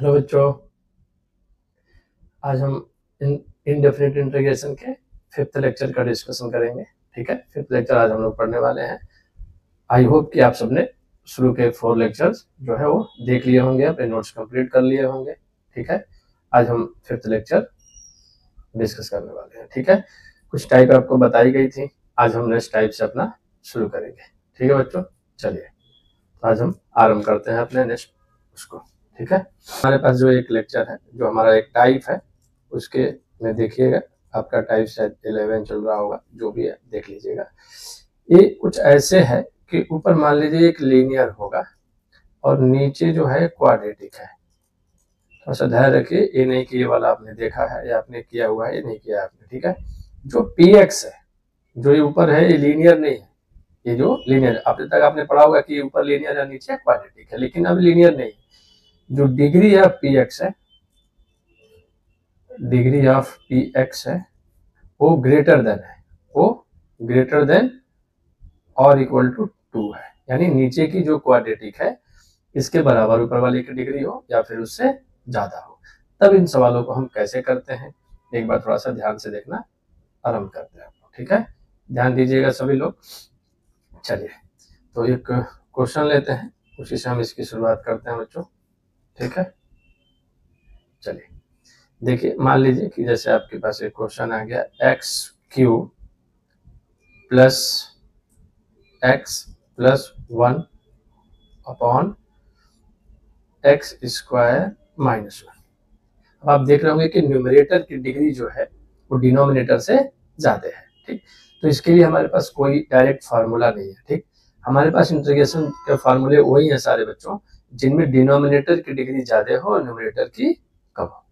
Hello बच्चों, आज हम इनडेफिनिट इंटीग्रेशन के फिफ्थ लेक्चर का डिस्कशन करेंगे। ठीक है, फिफ्थ लेक्चर आज हम लोग पढ़ने वाले हैं। आई होप कि आप सबने शुरू के 4 लेक्चर्स जो है वो देख लिए होंगे, अपने नोट्स कंप्लीट कर लिए होंगे। ठीक है, आज हम फिफ्थ लेक्चर डिस्कस करने वाले हैं। ठीक है, कुछ टाइप आपको बताई गई थी, आज हम नेक्स्ट टाइप से अपना शुरू करेंगे। ठीक है बच्चों, चलिए तो आज हम आरंभ करते हैं अपने नेक्स्ट उसको। ठीक है, हमारे पास जो एक लेक्चर है, जो हमारा एक टाइप है, उसके में देखिएगा, आपका टाइप शायद 11 चल रहा होगा, जो भी है देख लीजिएगा। ये कुछ ऐसे है कि ऊपर मान लीजिए एक लीनियर होगा और नीचे जो है क्वाड्रेटिक है। थोड़ा सा ध्यान रखिए, ये नहीं कि ये वाला आपने देखा है या आपने किया हुआ है, ये नहीं किया आपने। ठीक है, जो px है, जो ये ऊपर है, ये लीनियर नहीं है। ये जो लीनियर अब तक आपने पढ़ा होगा कि ऊपर लीनियर है नीचे क्वाड्रेटिक है, लेकिन अब लीनियर नहीं। जो डिग्री ऑफ px है, डिग्री ऑफ px है, वो ग्रेटर देन है, वो ग्रेटर देन और इक्वल टू 2 है। यानी नीचे की जो क्वाड्रेटिक है इसके बराबर ऊपर वाले की डिग्री हो या फिर उससे ज्यादा हो। तब इन सवालों को हम कैसे करते हैं, एक बार थोड़ा सा ध्यान से देखना आरंभ करते हैं। ठीक है, ध्यान दीजिएगा सभी लोग। चलिए तो एक क्वेश्चन लेते हैं, उसी से हम इसकी शुरुआत करते हैं बच्चों। ठीक है, चलिए देखिए, मान लीजिए कि जैसे आपके पास एक क्वेश्चन आ गया, x³ plus x+1 upon x² minus 1। अब आप देख रहे होंगे कि न्यूमरेटर की डिग्री जो है वो डिनोमिनेटर से ज्यादा है। ठीक, तो इसके लिए हमारे पास कोई डायरेक्ट फार्मूला नहीं है। ठीक, हमारे पास इंटीग्रेशन के फार्मूले वही हैं सारे बच्चों, जिनमें डिनोमिनेटर की डिग्री ज्यादा हो और न्यूमरेटर की कम हो।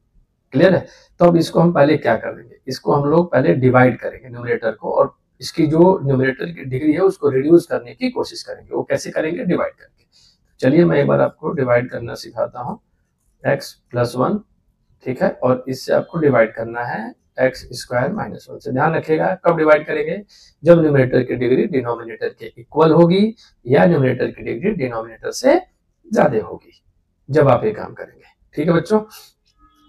क्लियर है? तो अब इसको हम पहले क्या करेंगे, इसको हम लोग पहले डिवाइड करेंगे न्यूमरेटर को, और इसकी जो न्यूमरेटर की डिग्री है उसको रिड्यूस करने की कोशिश करेंगे। वो कैसे करेंगे? डिवाइड करके। चलिए मैं एक बार आपको डिवाइड करना सिखाता हूँ। x+1, ठीक है, और इससे आपको डिवाइड करना है x² माइनस 1 से। ध्यान रखिएगा, कब डिवाइड करेंगे? जब न्यूमरेटर की डिग्री डिनोमिनेटर के इक्वल होगी या न्यूमरेटर की डिग्री डिनोमिनेटर से ज्यादा होगी, जब आप ये काम करेंगे। ठीक है बच्चों,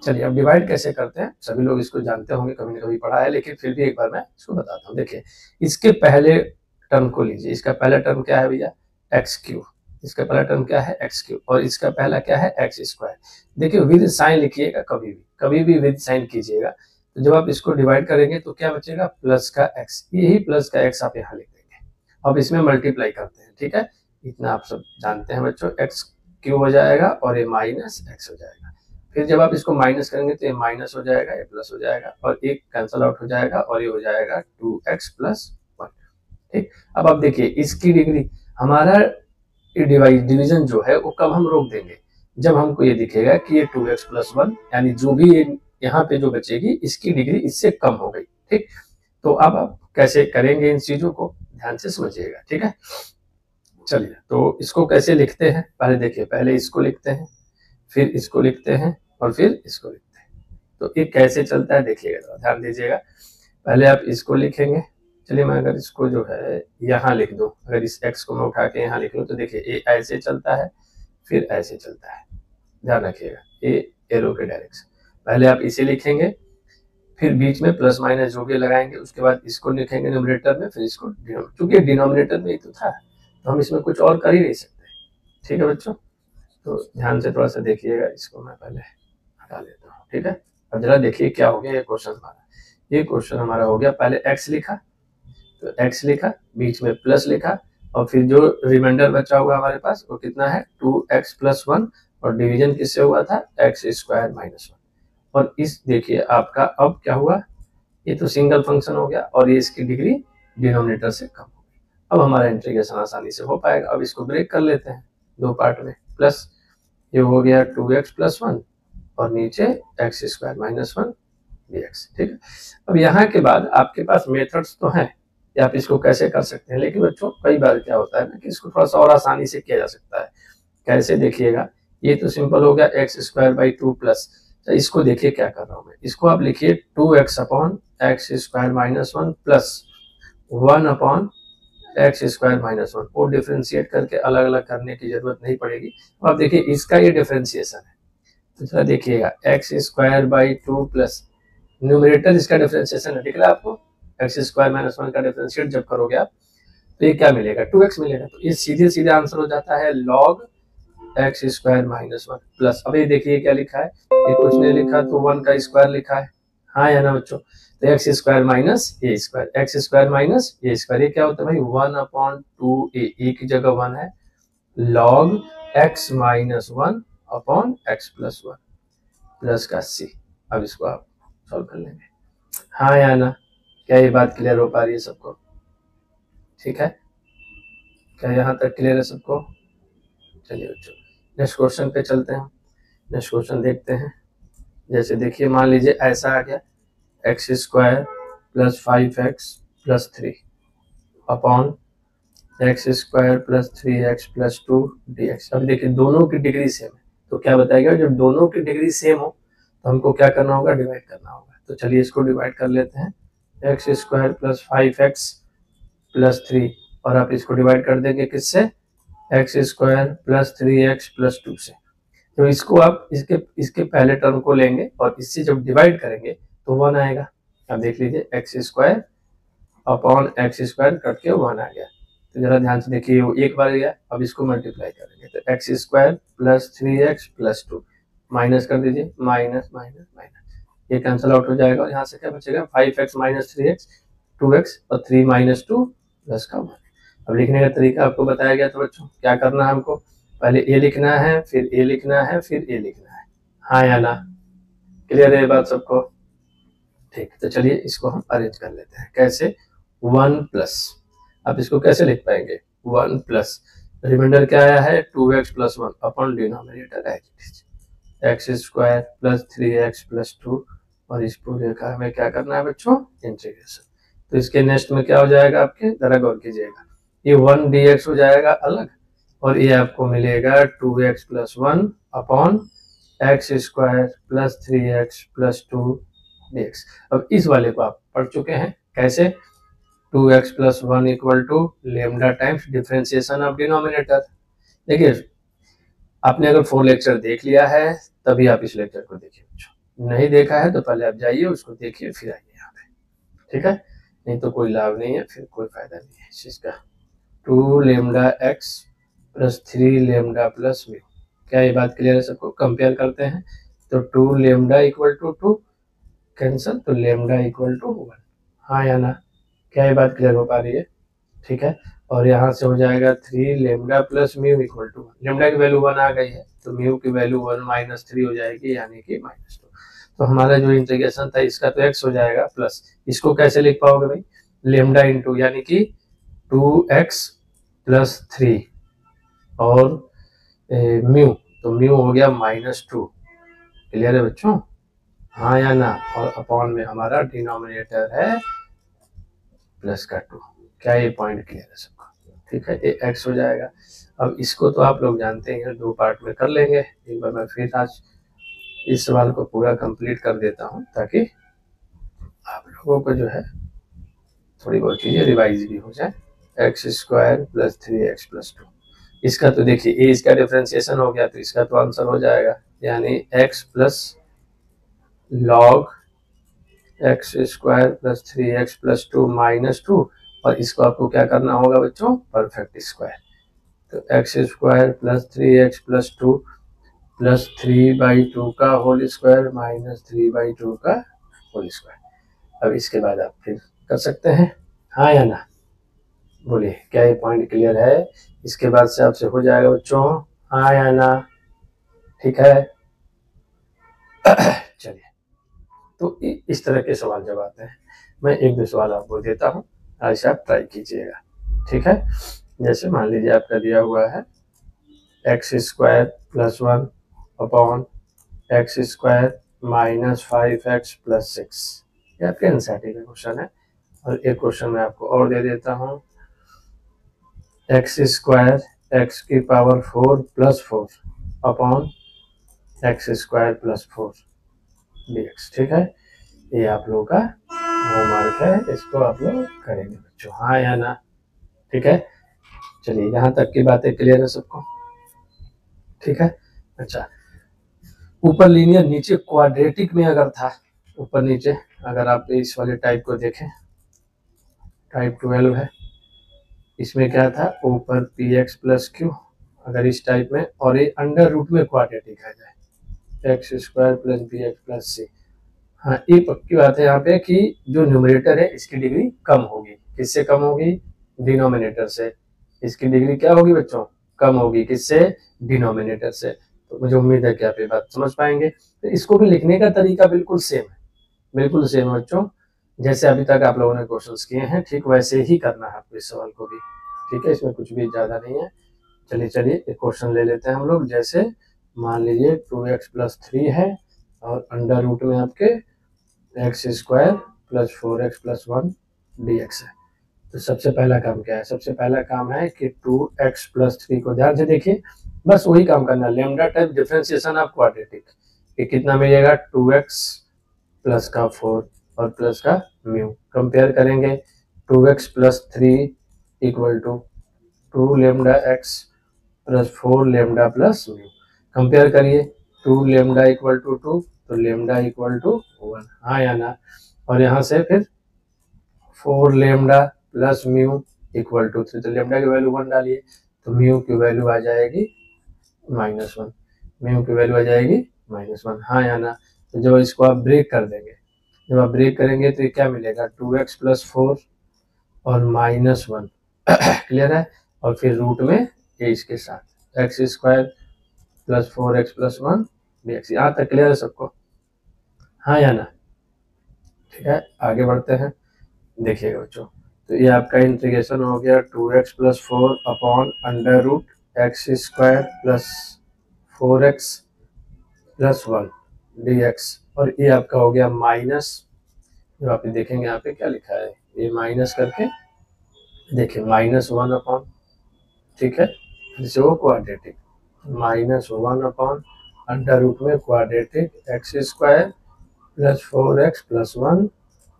चलिए अब डिवाइड कैसे करते हैं, सभी लोग इसको जानते होंगे, कभी ना कभी पढ़ा है, लेकिन फिर भी एक बार मैं इसको बताता हूँ। देखिए, इसके पहले टर्म को लीजिए, इसका पहला टर्म क्या है भैया? x³। इसका पहला टर्म क्या है? x³ और इसका पहला क्या है? x²। देखिए विद साइन लिखिएगा, कभी भी विद साइन कीजिएगा। तो जब आप इसको डिवाइड करेंगे तो क्या बचेगा? प्लस का x, यही प्लस का x आप यहाँ लिख देंगे। अब इसमें मल्टीप्लाई करते हैं। ठीक है, इतना आप सब जानते हैं बच्चों, x³ हो जाएगा और ये माइनस x हो जाएगा। फिर जब आप इसको माइनस करेंगे तो ये माइनस हो जाएगा, ये प्लस हो जाएगा, और एक कैंसल आउट हो जाएगा और ये हो जाएगा 2x+1। ठीक, अब आप देखिए इसकी डिग्री, हमारा डिवीजन जो है वो कब हम रोक देंगे? जब हमको ये दिखेगा कि ये 2x+1, यानी जो भी ये यहाँ पे जो बचेगी इसकी डिग्री इससे कम हो गई। ठीक, तो अब आप कैसे करेंगे इन चीजों को, ध्यान से समझिएगा। ठीक है, चलिए तो इसको कैसे लिखते हैं, पहले देखिए, पहले इसको लिखते हैं, फिर इसको लिखते हैं और फिर इसको लिखते हैं। तो ये कैसे चलता है देखिएगा, तो ध्यान दीजिएगा। पहले आप इसको लिखेंगे, चलिए मैं अगर इसको जो है यहाँ लिख दूं, अगर इस x को मैं उठा के यहाँ लिख लूं तो देखिए ये ऐसे चलता है, फिर ऐसे चलता है। ध्यान रखिएगा, ये एरो के डायरेक्शन। पहले आप इसे लिखेंगे, फिर बीच में प्लस माइनस जो भी लगाएंगे, उसके बाद इसको लिखेंगे न्यूमरेटर में, फिर इसको डिनोमिनेटर, क्योंकि डिनोमिनेटर में ही तो था, तो हम इसमें कुछ और कर ही नहीं सकते। ठीक है बच्चों, तो ध्यान से थोड़ा सा देखिएगा, इसको मैं पहले हटा लेता हूँ। ठीक है, अब जरा देखिए क्या हो गया ये क्वेश्चन हमारा। ये क्वेश्चन हमारा हो गया, पहले x लिखा, तो x लिखा, बीच में प्लस लिखा, और फिर जो रिमाइंडर बचा हुआ हमारे पास वो कितना है? 2x+1, और डिवीजन किससे हुआ था? x² minus 1। और इस देखिए आपका अब क्या हुआ, ये तो सिंगल फंक्शन हो गया और ये इसकी डिग्री डिनोमिनेटर से कम हो गई। अब हमारा इंटीग्रेशन आसानी से हो पाएगा। अब इसको ब्रेक कर लेते हैं दो पार्ट में, प्लस ये हो गया 2x+1 और नीचे x² माइनस 1 dx। ठीक है, अब यहाँ के बाद आपके पास मेथड्स तो हैं कि आप इसको कैसे कर सकते हैं, लेकिन बच्चों कई बार क्या होता है ना कि इसको थोड़ा सा और आसानी से किया जा सकता है। कैसे देखिएगा, ये तो सिंपल हो गया x²/2 प्लस, तो इसको देखिए क्या कर रहा हूँ मैं, इसको आप लिखिए 2x/x² minus 1 plus 1/x² minus 1। वो डिफ्रेंशिएट करके अलग अलग करने की जरूरत नहीं पड़ेगी। अब आप देखिए इसका ये डिफ्रेंशिएशन है, तो जरा देखिएगा x square by 2 plus numerator इसका डिफरेंशिएशन है, दिख रहा है आपको, एक्स स्क्वायर माइनस 1 का डिफरेंशिएट जब करोगे आप तो ये क्या मिलेगा 2x मिलेगा। तो ये सीधे सीधे आंसर हो जाता है log x square minus 1 plus, अब ये देखिए क्या लिखा है, ये कुछ नहीं लिखा तो 1 का स्क्वायर लिखा है, हाँ या ना बच्चों। तो एक्स स्क्वायर माइनस ए स्क्वायर, एक्स स्क्वायर माइनस ए स्क्वायर, ये क्या होता है भाई 1/2a, ए की जगह 1 है, log x minus 1 upon x plus 1 plus का c। अब इसको आप सॉल्व कर लेंगे, हाँ या ना, क्या ये बात क्लियर हो पा रही है सबको? ठीक है, क्या यहाँ तक क्लियर है सबको? चलिए बच्चों नेक्स्ट क्वेश्चन पे चलते हैं, नेक्स्ट क्वेश्चन देखते हैं। जैसे देखिए मान लीजिए ऐसा आ गया x square plus 5x plus 3 upon x square plus 3x plus 2 dx। अब देखिए दोनों की डिग्री सेम है, तो क्या बताएगा जब दोनों की डिग्री सेम हो तो हमको क्या करना होगा, डिवाइड करना होगा। तो चलिए इसको डिवाइड कर लेते हैं, x square plus 5x plus 3, और आप इसको डिवाइड कर देंगे किससे, x square plus 3x plus 2 से। तो इसको आप इसके पहले टर्म को लेंगे और इससे जब डिवाइड करेंगे तो 1 आएगा। अब देख लीजिए x square upon x square cut के 1 आ गया। तो जरा ध्यान से देखिए वो एक बार गया, अब इसको मल्टीप्लाई करेंगे तो x square plus 3x plus 2 minus कर दीजिए, माइनस माइनस माइनस, ये कैंसिल आउट हो जाएगा और यहाँ से क्या बचेगा 5x माइनस 3x 2x और 3 माइनस 2 प्लस का 1। अब लिखने का तरीका आपको बताया गया, तो बच्चों क्या करना है हमको, पहले ए लिखना है, फिर ए लिखना है, फिर ए लिखना है, हाँ या ना, क्लियर है बात सबको? ठीक, तो चलिए इसको हम अरेंज कर लेते हैं, कैसे 1 प्लस, आप इसको कैसे लिख पाएंगे 1 प्लस रिमाइंडर क्या आया है 2x plus 1 upon denominator x square plus 3x plus 2, और इस पूरे का हमें क्या करना है बच्चों, इंटीग्रेशन। तो इसके नेक्स्ट में क्या हो जाएगा आपके, जरा गौर कीजिएगा, ये 1 dx हो जाएगा अलग, और ये आपको मिलेगा 2x plus 1 upon x square plus 3x plus 2 dx। अब इस वाले को आप पढ़ चुके हैं कैसे, 2x plus 1 equal to lambda times differentiation of denominator. देखिए आपने अगर 4 लेक्चर देख लिया है तभी आप इस लेक्चर को देखिए, नहीं देखा है तो पहले आप जाइए उसको देखिए फिर आइए यहाँ पे, ठीक है, नहीं तो कोई लाभ नहीं है, फिर कोई फायदा नहीं है इस चीज का। 2 lambda x plus 3 lambda plus mu, क्या ये बात क्लियर है सबको? कंपेयर करते हैं तो 2 लेमडा इक्वल टू 2 कैंसल, तो लेमडा इक्वल टू 1, हाँ या ना, क्या ये बात क्लियर हो पा रही है? ठीक है, और यहाँ से हो जाएगा 3 lambda plus mu equal to 1, lambda की वैल्यू 1 आ गई है तो म्यू की वैल्यू 1 माइनस 3 हो जाएगी यानी कि -2। तो हमारा जो इंटीग्रेशन था इसका तो x हो जाएगा प्लस, इसको कैसे लिख पाओगे भाई, लेमडा इंटू यानी कि 2x प्लस 3 और म्यू, तो म्यू हो गया -2, क्लियर है बच्चों, हाँ या ना, और अपॉन में हमारा डिनोमिनेटर है प्लस का 2, क्या ये पॉइंट क्लियर है सबको? ठीक है, ये x हो जाएगा। अब इसको तो आप लोग जानते हैं, 2 पार्ट में कर लेंगे, एक बार मैं फिर आज इस सवाल को पूरा कंप्लीट कर देता हूं ताकि आप लोगों को जो है थोड़ी बहुत चीजें रिवाइज भी हो जाए। X square plus 3x plus 2, इसका तो देखिए ए इसका डिफरेंशिएशन हो गया तो इसका तो आंसर हो जाएगा, यानी x plus log x square plus 3x plus 2 -2, और इसको आपको क्या करना होगा बच्चों, परफेक्ट स्क्वायर, तो x square plus 3x plus 2 plus 3/2 का होल स्क्वायर माइनस 3/2 का होल स्क्वायर। अब इसके बाद आप फिर कर सकते हैं, हाँ या ना, बोलिए क्या ये पॉइंट क्लियर है? इसके बाद से आपसे हो जाएगा बच्चों, हाँ या ना, ठीक है। चलिए तो इस तरह के सवाल जब आते हैं मैं 1-2 सवाल आपको देता हूँ, ऐसे आप ट्राई कीजिएगा, ठीक है। जैसे मान लीजिए आपका दिया हुआ है x square plus 1 upon x square minus 5x plus 6, ये आपके एनसीईआरटी का क्वेश्चन है। और एक क्वेश्चन मैं आपको और दे देता हूँ, एक्स स्क्वायर एक्स की power 4 plus 4 upon x square plus 4 dx, ठीक है, ये आप लोगों का होमवर्क है, इसको आप लोग करेंगे बच्चों, हाँ या ना, ठीक है। चलिए यहाँ तक की बातें क्लियर है सबको, ठीक है। अच्छा ऊपर लीनियर नीचे क्वाड्रेटिक में अगर था, ऊपर नीचे अगर आप इस वाले टाइप को देखें, टाइप 12 है, इसमें क्या था ऊपर पी एक्स प्लस क्यू, अगर इस टाइप में, और ये अंडर रूट में क्वाड्रेटिक आ जाए x square plus b x plus c. हाँ, ये पक्की बात है यहाँ पे कि जो न्यूमरेटर है इसकी डिग्री कम होगी। किससे कम होगी? डिनोमिनेटर से। इसकी डिग्री क्या होगी बच्चों? कम होगी। किससे? डिनोमिनेटर से। तो मुझे उम्मीद है कि आप ये बात समझ पाएंगे। तो इसको भी लिखने का तरीका बिल्कुल सेम है, बिल्कुल सेम है बच्चों, जैसे अभी तक आप लोगों ने क्वेश्चंस किए हैं ठीक वैसे ही करना है आपको इस सवाल को भी। ठीक है, इसमें कुछ भी ज्यादा नहीं है। चलिए एक क्वेश्चन ले लेते हैं हम लोग। जैसे मान लीजिए 2x प्लस 3 है और अंडर रूट में आपके x square plus 4x plus 1 dx है। तो सबसे पहला काम क्या है? सबसे पहला काम है कि 2x प्लस 3 को ध्यान से देखिए, बस वही काम करना, lambda type differentiation of quadratic. ये कितना मिलेगा? 2x प्लस का 4 और प्लस का म्यू। कंपेयर करेंगे 2x plus 3 equal to 2 lambda x plus 4 lambda plus mu. Compare करिए 2 लेमडा इक्वल टू 2 तो लेमडा इक्वल टू 1, हाँ या ना? और यहाँ से फिर 4 lambda plus mu equal to 3, तो लेमडा की वैल्यू 1 डालिए तो म्यू की वैल्यू आ जाएगी -1, म्यू की वैल्यू आ जाएगी -1, हाँ या ना? तो जब इसको आप ब्रेक कर देंगे, जब आप ब्रेक करेंगे तो ये क्या मिलेगा? 2x प्लस 4 और -1 क्लियर है, और फिर रूट में ये इसके साथ x square plus 4x plus 1 dx। यहाँ तक क्लियर है सबको? हाँ या ना? ठीक है, आगे बढ़ते हैं। देखिएगा बच्चों, तो ये आपका इंटीग्रेशन हो गया 2x plus 4 upon under root x square plus 4x plus 1 dx, और ये आपका हो गया माइनस, जो आप देखेंगे यहाँ पे क्या लिखा है, ये माइनस करके देखिए -1 अपॉन, ठीक है, जिसे वो क्वाड्रेटिक -1 अपॉन अंडर रूट में quadratic x square plus 4x plus 1,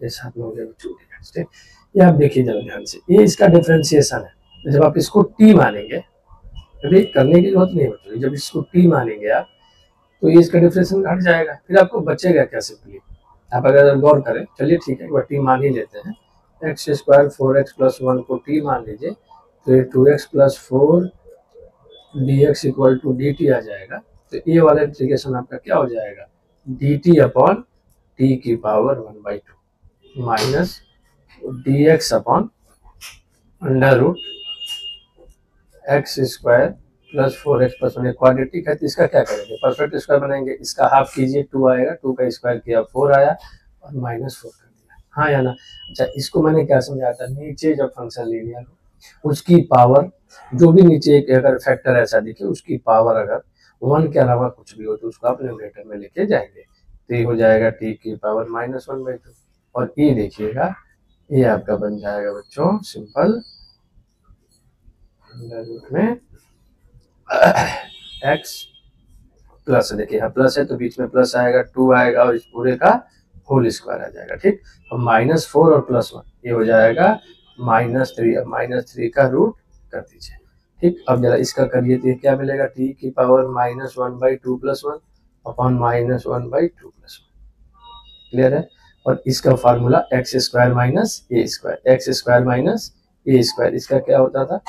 ये साथ में हो गया 2dx। ठीक, ये आप देखिए जरा ध्यान से, ये इसका डिफरेंशिएशन है। जब आप इसको t मानेंगे, अभी करने की जरूरत नहीं है, जब इसको t मानेंगे आप तो ये इसका डिफरेंशिएशन हट जाएगा, फिर आपको बचेगा क्या? सिंपली आप अगर गौर करें, चलिए ठीक है एक बार t मान ही लेते हैं, एक्स स्क्वायर 4x प्लस 1 को t मान लीजिए, तो ये 2x plus 4 dx equal to dt आ जाएगा। तो ये वाला इंटीग्रेशन आपका क्या हो जाएगा? dt अपॉन t की power 1/2 minus dx upon under root x square plus 4x plus 1, quadratic है तो इसका क्या करेंगे? परफेक्ट स्क्वायर बनाएंगे, इसका हाफ कीजिए 2 आएगा, 2 का स्क्वायर किया 4 आया और -4 कर दिया, हाँ या ना? अच्छा, इसको मैंने क्या समझाया था? नीचे जब फंक्शन लीनियर हो उसकी पावर, जो भी नीचे एक अगर फैक्टर ऐसा दिखे उसकी पावर अगर 1 के अलावा कुछ भी हो तो उसको आप न्यूमरेटर में लेके जाएंगे, तो ये हो जाएगा t की पावर -1/2, और ये देखिएगा ये आपका बन जाएगा बच्चों सिंपल अंडर रूट में x प्लस, देखिए यहाँ प्लस है तो बीच में प्लस आएगा, 2 आएगा और इस पूरे का होल स्क्वायर आ जाएगा। ठीक, और -4 और +1 ये हो जाएगा -3, अब -3 का रूट कर दीजिए। ठीक, अब जरा इसका करिए तो ये क्या मिलेगा? t की पावर -1/2 + 1 अपॉन -1/2 + 1, क्लियर है? और इसका फार्मूला एक्स स्क्वायर माइनस ए स्क्वायर, एक्स स्क्वायर माइनस ए स्क्वायर, इसका क्या होता था?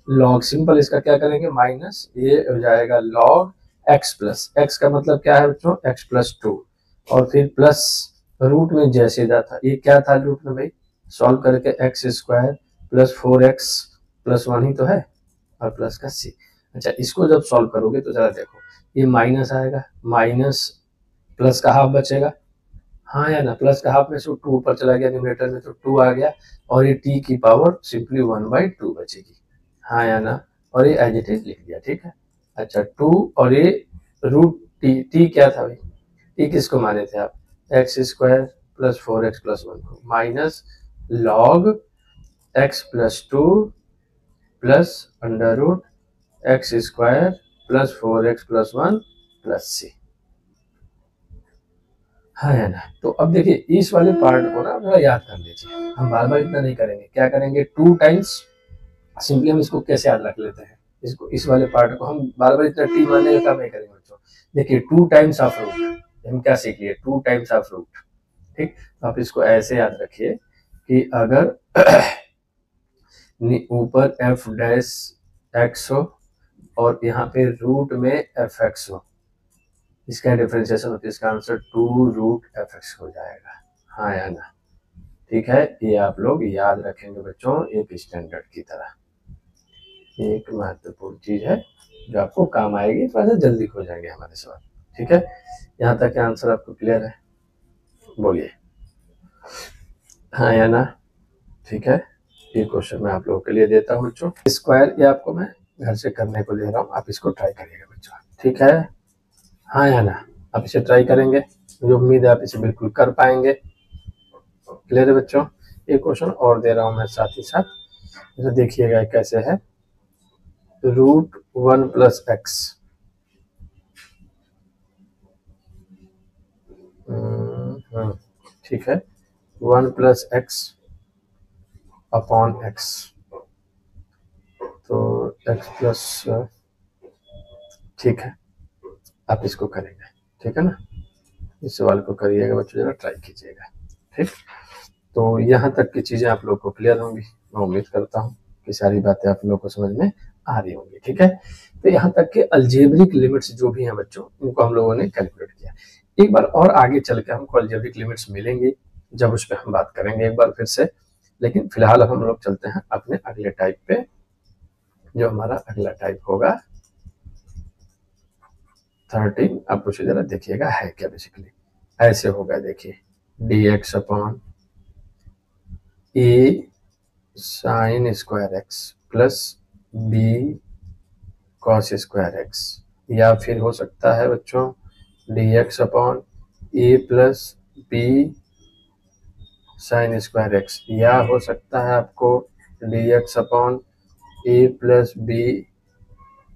लॉग। सिंपल इसका क्या करेंगे? माइनस ये हो जाएगा लॉग एक्स प्लस, एक्स का मतलब क्या है बच्चों? एक्स प्लस 2, और फिर प्लस रूट में जैसे था, ये क्या था रूट में भाई? सॉल्व करके x square plus 4x plus 1 ही तो है, और प्लस का c। अच्छा, इसको जब सॉल्व करोगे तो जरा देखो, ये माइनस आएगा, माइनस प्लस का हाफ बचेगा, हाँ या ना? प्लस का हाफ में से 2 ऊपर चला गया न्यूमरेटर में तो 2 आ गया, और ये t की पावर सिंपली 1/2 बचेगी, हाँ या ना? और ये एज इट इज लिख दिया। ठीक है, अच्छा 2 और ये रूट t क्या था भाई? t किसको माने थे आप? X square plus 4x plus 1 को, minus log x plus 2 plus under root x square plus 4x plus 1 plus c, हाँ है ना? तो अब देखिए इस वाले पार्ट को ना थोड़ा याद कर लीजिए, हम बार बार इतना नहीं करेंगे, क्या करेंगे? 2 टाइम्स, सिंपली हम इसको कैसे याद रख लेते हैं, इसको, इस वाले पार्ट को हम बार बार इतना टी मानने का काम नहीं करेंगे बच्चों, देखिए 2 टाइम्स ऑफ रूट, हम क्या सीख लिए, 2 टाइम्स ऑफ रूट। ठीक, तो आप इसको ऐसे याद रखिए कि अगर ऊपर एफ डैश एक्स हो और यहाँ पे रूट में एफ एक्स हो, इसका डिफरेंशिएशन होती है, इसका आंसर 2 रूट एफ एक्स हो जाएगा। हाँ या ना? ठीक है, ये आप लोग याद रखेंगे बच्चों एक स्टैंडर्ड की तरह। एक महत्वपूर्ण चीज है जो आपको काम आएगी, थोड़ा सा जल्दी हो जाएंगे हमारे सवाल। ठीक है, यहाँ तक आंसर आपको क्लियर है? बोलिए हाँ या ना? ठीक है, ये क्वेश्चन मैं आप लोगों के लिए देता हूँ बच्चों। स्क्वायर ये आपको मैं घर से करने को दे रहा हूँ, आप इसको ट्राई करिएगा बच्चों। ठीक है, हाँ या ना? आप इसे ट्राई करेंगे, मुझे उम्मीद है आप इसे बिल्कुल कर पाएंगे। क्लियर है बच्चों? एक क्वेश्चन और दे रहा हूँ मैं साथ ही साथ, तो देखिएगा कैसे है। रूट 1 प्लस एक्स, ठीक है, 1 प्लस एक्स अपॉन एक्स, तो एक्स प्लस, ठीक है, आप इसको करेंगे। ठीक है ना, इस सवाल को करिएगा बच्चों, जरा ट्राई कीजिएगा। ठीक, तो यहाँ तक की चीजें आप लोग को क्लियर होंगी, मैं उम्मीद करता हूँ कि सारी बातें आप लोग को समझ में आ रही होंगी। ठीक है, तो यहाँ तक के अलजेब्रिक लिमिट्स जो भी हैं बच्चों, उनको हम लोगों ने कैलकुलेट किया। एक बार और आगे चल के हमको अलजेब्रिक लिमिट्स मिलेंगी, जब उस पर हम बात करेंगे एक बार फिर से, लेकिन फिलहाल हम लोग चलते हैं अपने अगले टाइप पे। जो हमारा अगला टाइप होगा 13, आप उसे जरा देखिएगा है क्या। बेसिकली ऐसे होगा, देखिए dx upon a sine square x plus b cos square x, या फिर हो सकता है बच्चों dx upon a plus b sine square x, या हो सकता है आपको dx upon a plus b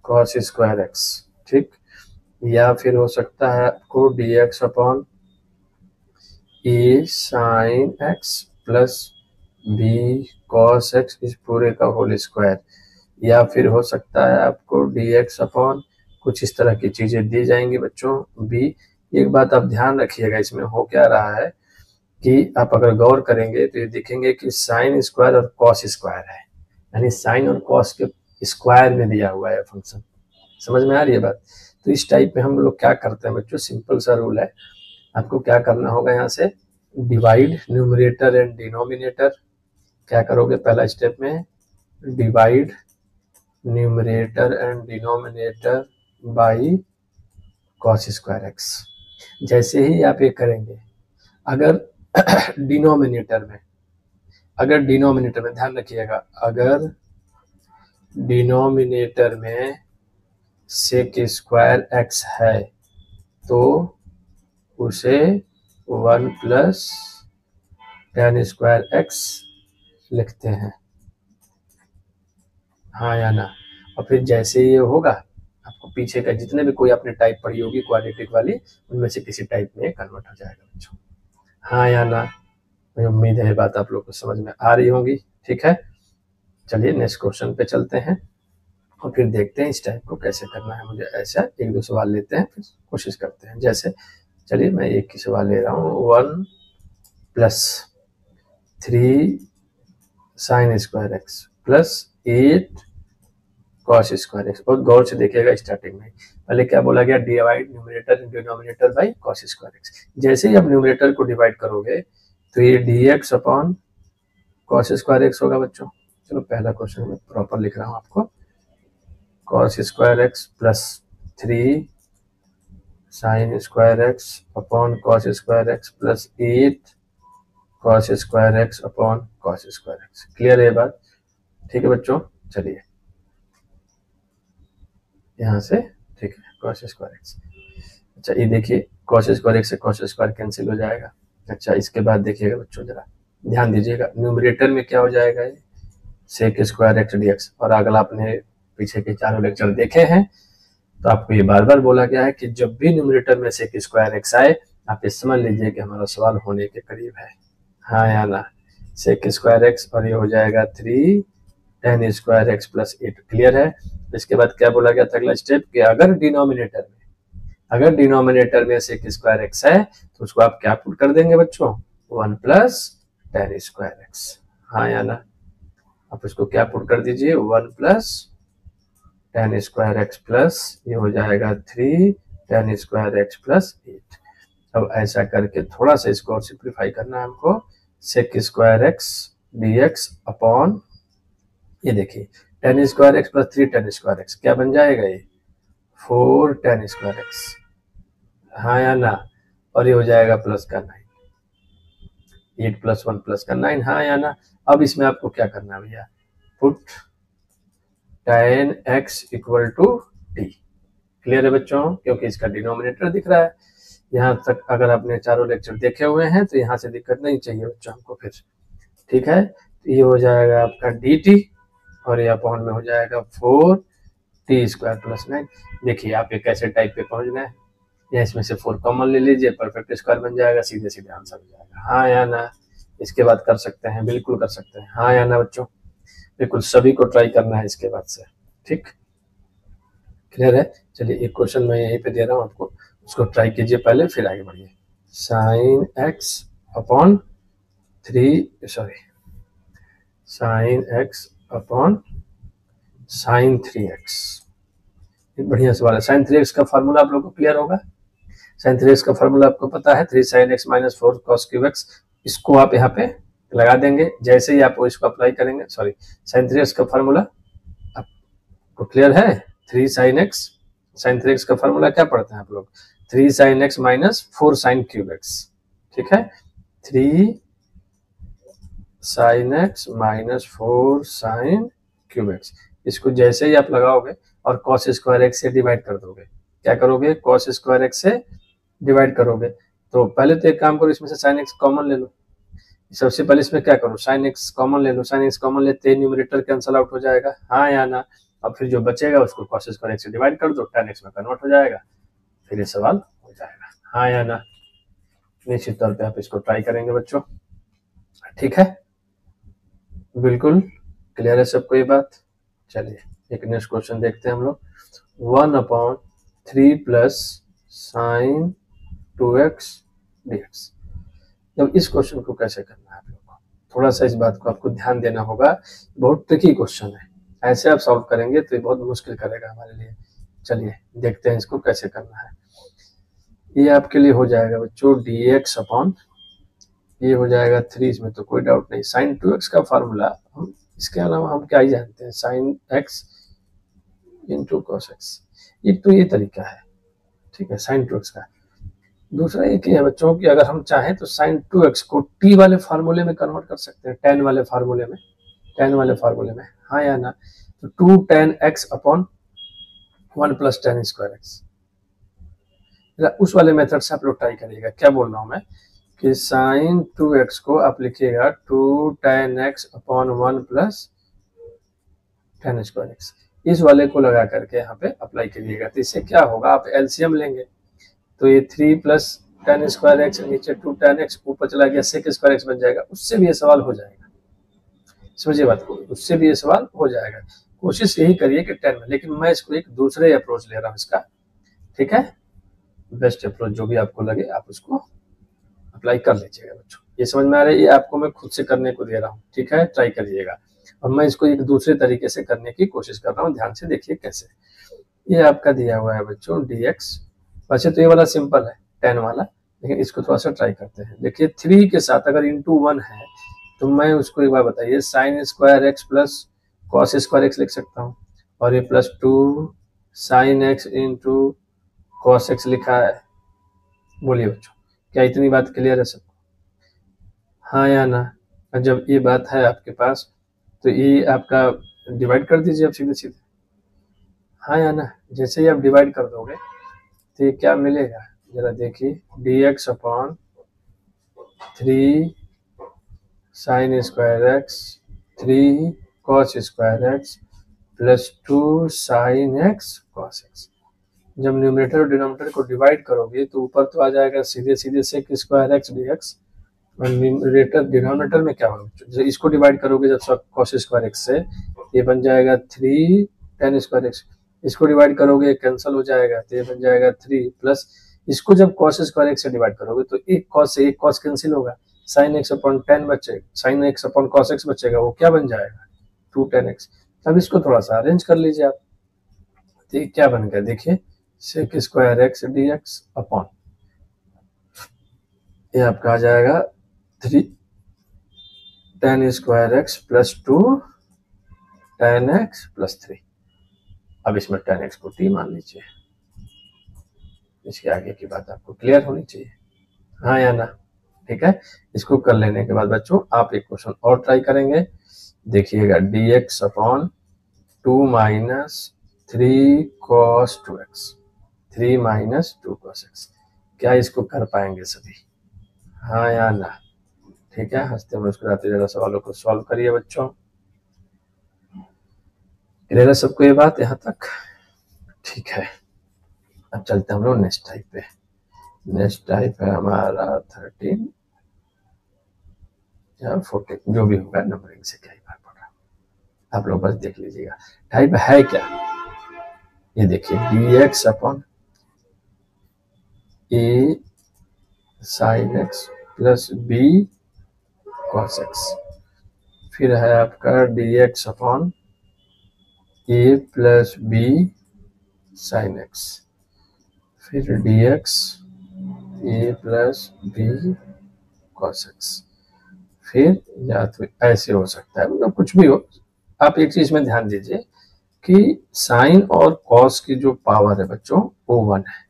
cos square x. ठीक, या फिर हो सकता है आपको dx upon a sine x plus b cos x इस पूरे का होल स्क्वायर, या फिर हो सकता है आपको dx अपॉन कुछ इस तरह की चीजें दी जाएंगी बच्चों बी। एक बात आप ध्यान रखिएगा, इसमें हो क्या रहा है कि आप अगर गौर करेंगे तो ये देखेंगे कि साइन स्क्वायर और कॉस स्क्वायर है, यानी साइन और कॉस के स्क्वायर में दिया हुआ है फंक्शन। समझ में आ रही है बात? तो इस टाइप में हम लोग क्या करते हैं बच्चों, सिंपल सा रूल है, आपको क्या करना होगा, यहाँ से डिवाइड न्यूमरेटर एंड डिनोमिनेटर। क्या करोगे पहला स्टेप में, divide numerator and denominator by cos square x. जैसे ही आप ये करेंगे, अगर डिनोमिनेटर में ध्यान रखिएगा, अगर डिनोमिनेटर में सेक स्क्वायर एक्स है तो उसे 1 प्लस टेन स्क्वायर एक्स लिखते हैं। हाँ या ना? और फिर जैसे ये होगा, आपको पीछे का जितने भी कोई आपने टाइप पढ़ी होगी क्वाड्रेटिक वाली, उनमें से किसी टाइप में कन्वर्ट हो जाएगा बच्चों। हाँ या ना? मुझे उम्मीद है ये बात आप लोग को समझ में आ रही होंगी। ठीक है, चलिए नेक्स्ट क्वेश्चन पे चलते हैं और फिर देखते हैं इस टाइप को कैसे करना है। मुझे ऐसा 1-2 सवाल लेते हैं, फिर कोशिश करते हैं। जैसे चलिए मैं एक ही सवाल ले रहा हूँ, 1 plus 3 sign square x plus 8 cos square x. बहुत गौर से देखिएगा, स्टार्टिंग में पहले क्या बोला गया, divide numerator and denominator by cos square x. जैसे ही आप न्यूमरेटर को डिवाइड करोगे तो ये dx upon cos square x होगा बच्चों। चलो पहला क्वेश्चन में प्रॉपर लिख रहा हूँ आपको, cos square x plus 3 sign square x upon cos square x plus 8 cos square x upon cos square x. Clear है बात? ठीक है बच्चों, चलिए यहाँ से, ठीक है, कॉस स्क्वायर एक्स। अच्छा ये देखिए, कॉस स्क्वायर एक्स से कॉस स्क्वायर कैंसिल हो जाएगा। अच्छा इसके बाद देखिएगा बच्चों, जरा ध्यान दीजिएगा, न्यूमरेटर में क्या हो जाएगा, ये सेक स्क्वायर एक्स डीएक्स। और अगर आपने पीछे के चारों लेक्चर देखे हैं तो आपको ये बार बार बोला गया है कि जब भी न्यूमरेटर में सेक स्क्वायर एक्स आए, आप ये समझ लीजिए कि हमारा सवाल होने के करीब है। हाँ या ना? सेक स्क्वायर एक्स और ये हो जाएगा 3 tan square x plus 8। Clear है? इसके बाद क्या बोला गया था अगला स्टेप, कि अगर डिनोमिनेटर में अगर डिनोमिनेटर में सेक स्क्वायर एक्स है तो उसको आप क्या पुट कर देंगे बच्चों, 1 प्लस टेन स्क्वायर एक्स, हाँ या ना। आप इसको क्या पुट कर दीजिए, 1 plus ten square x plus ये हो जाएगा 3 टेन स्क्वायर एक्स प्लस 8। अब ऐसा करके थोड़ा सा इसको और सिंप्लीफाई करना है हमको, sec square x d x upon ये देखिए tan square x plus 3 tan square x क्या बन जाएगा ये 4 टेन स्क्वायर एक्स, हाँ या ना। और ये हो जाएगा प्लस का 9, 8 प्लस 1 प्लस का 9, हाँ या ना। अब इसमें आपको क्या करना है भैया, put tan x equal to t. Clear है बच्चों, क्योंकि इसका डिनोमिनेटर दिख रहा है। यहाँ तक अगर आपने चारों लेक्चर देखे हुए हैं तो यहाँ से दिक्कत नहीं चाहिए बच्चों हमको फिर, ठीक है। तो ये हो जाएगा आपका dt और ये अपॉन में हो जाएगा 4 टी स्क्वायर प्लस 9। देखिए आप एक ऐसे टाइप पे पहुंचना है, या इसमें से 4 कॉमन ले लीजिए, परफेक्ट स्क्वायर बन जाएगा, सीधे सीधे आंसर हो जाएगा, हाँ या ना। इसके बाद कर सकते हैं, बिल्कुल कर सकते हैं, हाँ या ना बच्चों। बिल्कुल सभी को ट्राई करना है इसके बाद से, ठीक। क्लियर है। चलिए एक क्वेश्चन मैं यहीं पे दे रहा हूँ आपको, उसको ट्राई कीजिए पहले फिर आगे बढ़िए। Sine x upon sine 3x, बढ़िया सवाल है। साइन 3x का फार्मूला आप लोग को क्लियर होगा। साइन 3x का फार्मूला आपको पता है, 3 sin x minus 4 cos cube x। इसको आप यहाँ पे लगा देंगे, जैसे ही आप इसको अप्लाई करेंगे, सॉरी साइन 3x का फार्मूला आपको क्लियर है। 3 sin x, साइन 3x का फार्मूला क्या पढ़ते हैं आप लोग, 3 sin x minus 4 sin cube x, ठीक है। 3 sin x minus 4 sin cube x, इसको जैसे ही आप लगाओगे और cos स्क्वायर x से डिवाइड कर दोगे, क्या करोगे, cos स्क्वायर x से डिवाइड करोगे। तो पहले तो एक काम करो, इसमें से sin x कॉमन ले लो। सबसे पहले इसमें क्या करो, sin x कॉमन ले लो, sin x कॉमन लेते ही न्यूमरेटर कैंसिल आउट हो जाएगा, हाँ या ना। अब फिर जो बचेगा उसको cos स्क्वायर x से डिवाइड कर दो, tan x में कन्वर्ट हो जाएगा, फिर ये सवाल हो जाएगा, हाँ या ना। निश्चित तौर पे आप इसको ट्राई करेंगे बच्चों, ठीक है, बिल्कुल क्लियर है सबको ये बात। चलिए एक नेक्स्ट क्वेश्चन देखते हैं हम लोग। 1/3 प्लस साइन 2x dx। जब इस क्वेश्चन को कैसे करना है आप लोग को, थोड़ा सा इस बात को आपको ध्यान देना होगा, बहुत ट्रिकी क्वेश्चन है। ऐसे आप सॉल्व करेंगे तो ये बहुत मुश्किल करेगा हमारे लिए। चलिए देखते हैं इसको कैसे करना है। ये आपके लिए हो जाएगा बच्चों dx अपॉन ये हो जाएगा 3, इसमें तो कोई डाउट नहीं। साइन 2x का फार्मूला हम इसके अलावा हम क्या ही जानते हैं, sine x into cos x। एक तो ये तरीका है, ठीक है, साइन 2x का। दूसरा एक है बच्चों कि अगर हम चाहें तो साइन 2x को t वाले फार्मूले में कन्वर्ट कर सकते हैं, tan वाले फार्मूले में, हाँ या ना। तो 2 tan x upon 1 plus tan square x, उस वाले मेथड से आप लोग ट्राई करिएगा। क्या बोल रहा हूं मैं कि साइन 2x को आप लिखिएगा 2 tan x upon 1 plus tan square x, इस वाले को लगा करके यहाँ पे अप्लाई करिएगा। तो इससे क्या होगा, आप एलसीएम लेंगे तो ये 3 प्लस tan स्क्वायर एक्स, नीचे 2 tan x, ऊपर चला गया sec स्क्वायर एक्स बन जाएगा। उससे भी ये सवाल हो जाएगा, समझिए बात को, उससे भी ये सवाल हो जाएगा। कोशिश यही करिए कि 10 में, लेकिन मैं इसको एक दूसरे अप्रोच ले रहा हूँ इसका, ठीक है। बेस्ट अप्रोच जो भी आपको लगे आप उसको अप्लाई कर लीजिएगा बच्चों। ये समझ में आ रहा है, ये आपको मैं खुद से करने को दे रहा हूँ, ठीक है, ट्राई करिएगा। और मैं इसको एक दूसरे तरीके से करने की कोशिश कर रहा हूँ, ध्यान से देखिए कैसे। ये आपका दिया हुआ है बच्चों dx, वैसे तो ये वाला सिंपल है 10 वाला, लेकिन इसको थोड़ा सा ट्राई करते हैं। देखिए 3 के साथ अगर इंटू 1 है तो मैं उसको एक बार बताइए, sign square x plus cos square x लिख सकता हूँ, और ये plus 2 sine x into cos x लिखा है। बोलिए बच्चों, क्या इतनी बात क्लियर है सबको, हाँ या ना। जब ये बात है आपके पास तो ये आपका डिवाइड कर दीजिए आप सीधे सीधे, हाँ या ना। जैसे ही आप डिवाइड कर दोगे तो ये क्या मिलेगा, जरा देखिए, dx upon 3 sign square x 3 cos square x plus 2 sine x cos x. जब न्यूमरेटर और डिनोमिनेटर को डिवाइड करोगे तो ऊपर तो आ जाएगा सीधे सीधे सेक स्क्वायर एक्स dx, और न्यूमरेटर डिनोमिनेटर में क्या होगा, जब इसको डिवाइड करोगे जब सब कॉस स्क्वायर एक्स से, ये बन जाएगा 3 tan स्क्वायर एक्स। इसको डिवाइड करोगे कैंसिल हो जाएगा, तो ये बन जाएगा 3 प्लस इसको जब cos स्क्वायर एक्स से डिवाइड करोगे तो एक cos से एक cos कैंसिल होगा, sin x अपॉन 10 बचेगा, sin x upon cos x बचेगा, वो क्या बन जाएगा 2 tan x। अब इसको थोड़ा सा अरेंज कर लीजिए आप, तो ये क्या बन गया देखिए sec square x d x upon ये आपका आ जाएगा 3 tan square x plus 2 tan x plus 3। अब इसमें tan x को t मान लीजिए, इसके आगे की बात आपको क्लियर होनी चाहिए, हाँ या ना। ठीक है, इसको कर लेने के बाद बच्चों आप एक क्वेश्चन और ट्राई करेंगे, देखिएगा dx upon 2 minus 3 cos 2x 3 minus 2 cos x, क्या इसको कर पाएंगे सभी, हाँ या ना। ठीक है, हंसते मुस्कुराते जरा सवालों को सॉल्व करिए बच्चों। क्लियर है सबको ये बात यहाँ तक? ठीक है, अब चलते हैं हम लोग नेक्स्ट टाइप पे। नेक्स्ट टाइप है हमारा 13 या 14 जो भी होगा, नंबरिंग से क्या ही बात पड़ रहा, आप लोग बस देख लीजिएगा टाइप है क्या। ये देखिए dx upon a sin x plus b cos x, फिर है आपका dx upon a plus b sin x, फिर dx a plus b cos x, फिर या तो ऐसे हो सकता है, मतलब कुछ भी हो। आप एक चीज में ध्यान दीजिए कि साइन और कॉस की जो पावर है बच्चों वो 1 है।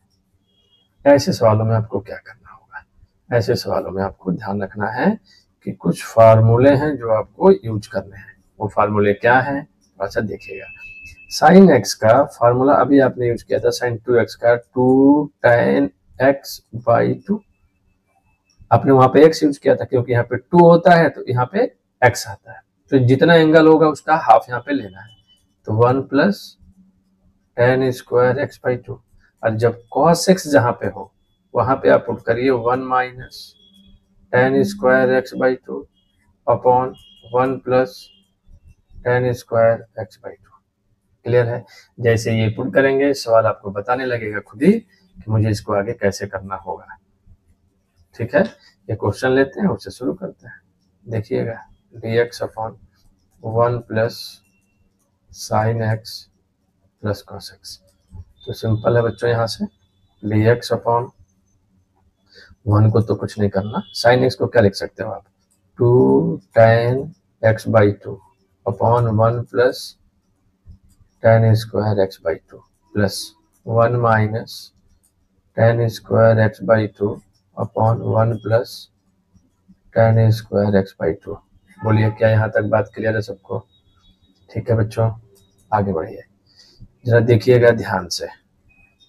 ऐसे सवालों में आपको क्या करना होगा, ऐसे सवालों में आपको ध्यान रखना है कि कुछ फार्मूले हैं जो आपको यूज करने हैं। वो फार्मूले क्या हैं थोड़ा सा देखिएगा। साइन एक्स का फार्मूला अभी आपने यूज किया था, साइन 2x का 2 tan x बाई 2, आपने वहां पे x यूज किया था क्योंकि यहाँ पे 2 होता है तो यहाँ पे x आता है, तो जितना एंगल होगा उसका हाफ यहाँ पे लेना है, तो 1 plus tan square x by 2, और जब cos x जहाँ पे हो वहां पे आप पुट करिए 1 minus tan square x by 2 upon 1 plus tan square x by 2। Clear है? जैसे ये पुट करेंगे सवाल आपको बताने लगेगा खुद ही कि मुझे इसको आगे कैसे करना होगा। ठीक है, ये क्वेश्चन लेते हैं उससे शुरू करते हैं। देखिएगा dx upon 1 plus sign x plus cos x, तो सिंपल है बच्चों, यहाँ से dx अपॉन 1 को तो कुछ नहीं करना, साइन x को क्या लिख सकते हो आप 2 tan x by 2 upon 1 plus tan square x by 2 plus 1 minus tan square x by 2 upon 1 plus tan square x by 2। बोलिए क्या यहाँ तक बात क्लियर है सबको? ठीक है बच्चों, आगे बढ़िए, जरा देखिएगा ध्यान से।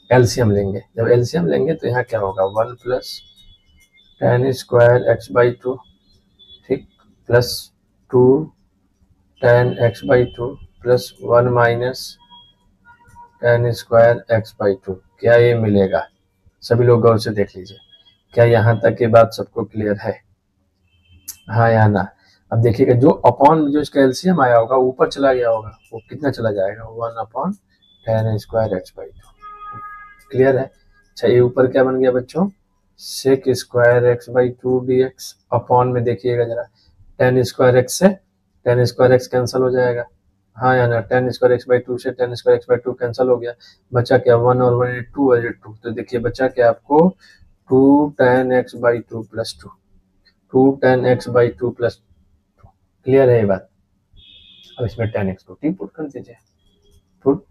एलसीएम लेंगे, जब एलसीएम लेंगे तो यहाँ क्या होगा 1 plus tan square x by 2, ठीक, plus 2 tan x by 2 plus 1 minus tan square x by 2, क्या ये मिलेगा? सभी लोग गौर से देख लीजिए, क्या यहाँ तक ये बात सबको क्लियर है, हाँ या ना। अब देखिएगा जो अपॉन जो इसका एलसीएम आया होगा ऊपर चला गया होगा, वो कितना चला जाएगा 1 upon tan square x by 2। Clear है? अच्छा ये ऊपर क्या बन गया बच्चों sec square x by 2 dx upon में देखिएगा जरा tan स्क्वायर एक्स से tan स्क्वायर एक्स कैंसिल हो जाएगा, हाँ या ना। tan स्क्वायर एक्स बाई 2 से tan square x by 2 cancel हो गया, बचा क्या 1 और 1 2 और 2, तो देखिए बचा क्या आपको 2 tan x by 2 plus 2 tan x by 2 plus 2। Clear है ये बात? अब इसमें tan x को t पुट कर दीजिए, put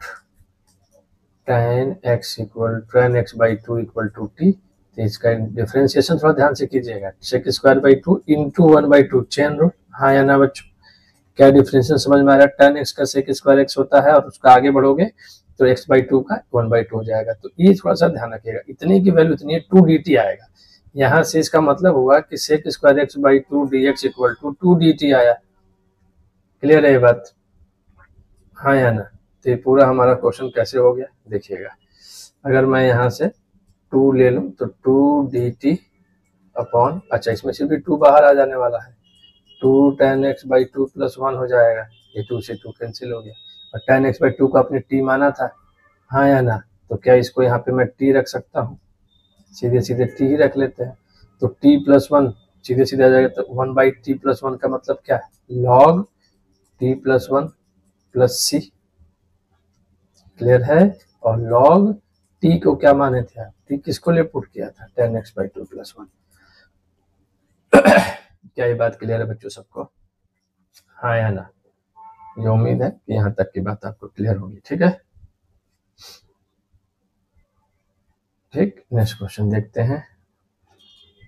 tan x equal tan x by 2 equal to t, तो इसका डिफरेंशिएशन थोड़ा ध्यान से कीजिएगा, sec square by 2 into 1 by 2 chain rule, हाँ या ना बच्चों। क्या डिफरेंशिएशन समझ में आ रहा है? tan x का सेक स्क्वायर x होता है और उसका आगे बढ़ोगे तो x बाई 2 का 1 बाई 2 हो जाएगा, तो ये थोड़ा सा ध्यान रखिएगा, इतने की वैल्यू इतनी है 2 dt आएगा, यहाँ से इसका मतलब हुआ कि sec square x by 2 dx equal to 2 dt आया। क्लियर है ये बात, हाँ या ना। तो ये पूरा हमारा क्वेश्चन कैसे हो गया देखिएगा, अगर मैं यहाँ से 2 ले लूँ तो 2 dt अपॉन, अच्छा इसमें से भी 2 बाहर आ जाने वाला है, 2 tan x बाई 2 प्लस 1 हो जाएगा, ये 2 से 2 कैंसिल हो गया, और tan x बाई 2 को आपने t माना था, हाँ या ना? तो क्या इसको यहाँ पे मैं टी रख सकता हूँ? सीधे सीधे टी ही रख लेते हैं। तो टी प्लस वन सीधे सीधे आ जाएगा, तो 1/t+1 का मतलब क्या है? log t+1 प्लस सी। क्लियर है? और log t को क्या माने थे आप? t किसको ले पुट किया था? 10x/2+1। क्या ये बात क्लियर है बच्चों सबको? हाँ या ना? ये उम्मीद है कि यहाँ तक की बात आपको क्लियर होगी। ठीक है, ठीक। नेक्स्ट क्वेश्चन देखते हैं।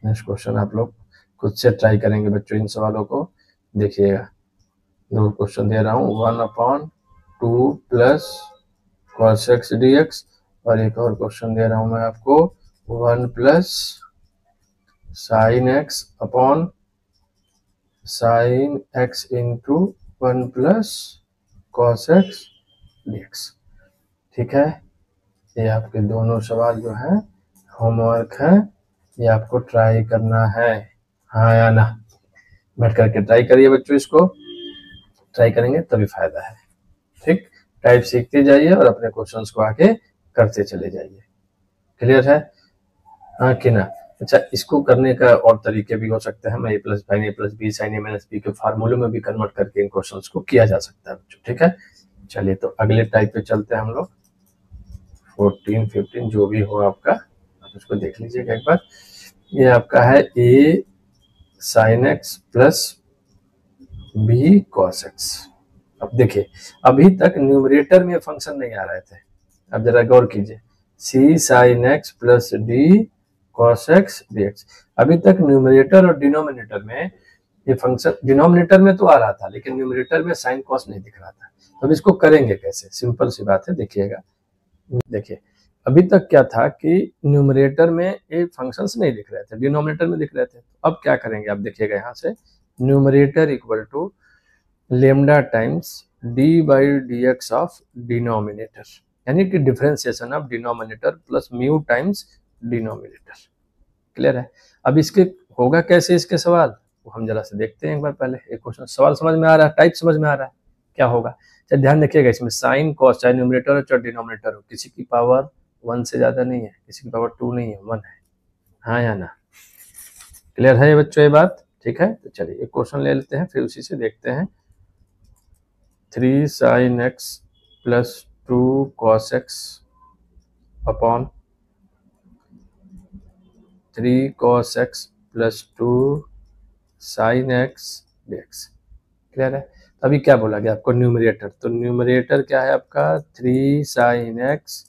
नेक्स्ट क्वेश्चन आप लोग खुद से ट्राई करेंगे बच्चों इन सवालों को। देखिएगा, दो क्वेश्चन दे रहा हूँ, 1/2 प्लस cos x dx, और एक और क्वेश्चन दे रहा हूँ मैं आपको 1 plus sin x into 1 plus cos x dx। ठीक है, ये आपके दोनों सवाल जो है होमवर्क है, ये आपको ट्राई करना है। हाँ या ना? बैठ करके ट्राई करिए बच्चों, इसको ट्राई करेंगे तभी फायदा है। ठीक, टाइप सीखते जाइए और अपने क्वेश्चंस को आगे करते चले जाइए। क्लियर है? हाँ कि ना? अच्छा, इसको करने का और तरीके भी हो सकते हैं। हम a plus sin a plus b sin a minus b के फार्मूले में भी कन्वर्ट करके इन क्वेश्चंस को किया जा सकता है बच्चों। ठीक है, चलिए तो अगले टाइप पे चलते हैं हम लोग। 14, 15 जो भी हो आपका, आप इसको देख लीजिएगा एक बार। ये आपका है a sin x plus b cos x। अब देखिए, अभी तक न्यूमरेटर में फंक्शन नहीं आ रहे थे। अब जरा गौर कीजिए, c sin x plus d cos x dx। अभी तक न्यूमरेटर और डिनोमिनेटर में ये फंक्शन, डिनोमिनेटर में तो आ रहा था लेकिन न्यूमरेटर में साइन कॉस नहीं दिख रहा था। तो अब इसको करेंगे कैसे? सिंपल सी बात है, देखिएगा। देखिए, अभी तक क्या था कि न्यूमरेटर में ये फंक्शंस नहीं दिख रहे थे, डिनोमिनेटर में दिख रहे थे। अब क्या करेंगे? आप देखिएगा, यहाँ से numerator equal to lambda times d/dx of denominator, यानी कि differentiation of denominator plus mu times denominator. Clear है? अब इसके होगा कैसे इसके सवाल, वो हम जरा से देखते हैं एक बार। पहले एक क्वेश्चन सवाल समझ में आ रहा है, टाइप समझ में आ रहा है, क्या होगा? चाहे ध्यान रखिएगा, इसमें साइन कॉस चाहे न्यूमरेटर हो चाहे डिनोमिनेटर हो, किसी की पावर 1 से ज्यादा नहीं है, किसी की पावर 2 नहीं है, 1 है। हाँ या ना? क्लियर है बच्चों ये बात? ठीक है, तो चलिए एक क्वेश्चन ले लेते हैं, फिर उसी से देखते हैं। 3 sin x plus 2 cos x upon 3 cos x plus 2 sin x dx। Clear है? अभी क्या बोला गया आपको? न्यूमरेटर। तो न्यूमरेटर क्या है आपका? 3 sin x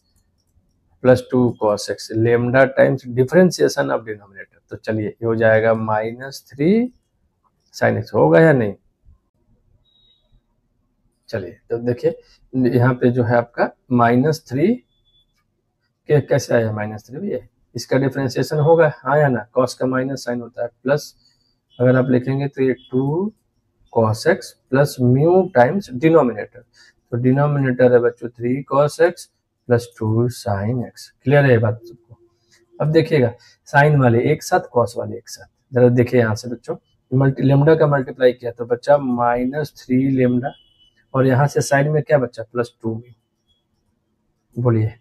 plus 2 cos x lambda times differentiation of denominator. तो चलिए ये हो जाएगा -3 sin x। होगा या नहीं? चलिए तो देखिए, यहाँ पे जो है आपका -3 के कैसे आया? -3 भी है, इसका डिफरेंशिएशन होगा। हाँ या ना? cos का माइनस साइन होता है, प्लस अगर आप लिखेंगे तो ये 2 cos x plus mu times denominator. तो डिनोमिनेटर है बच्चों 3 cos x plus 2 sin x। Clear है ये बात सबको? अब देखिएगा, साइन वाले एक साथ, कॉस वाले एक साथ। जरा देखिए यहाँ से बच्चों, लेमडा का मल्टीप्लाई किया तो बच्चा -3 लेमडा, और यहाँ से साइन में क्या बच्चा? +2 म्यू। बोलिए,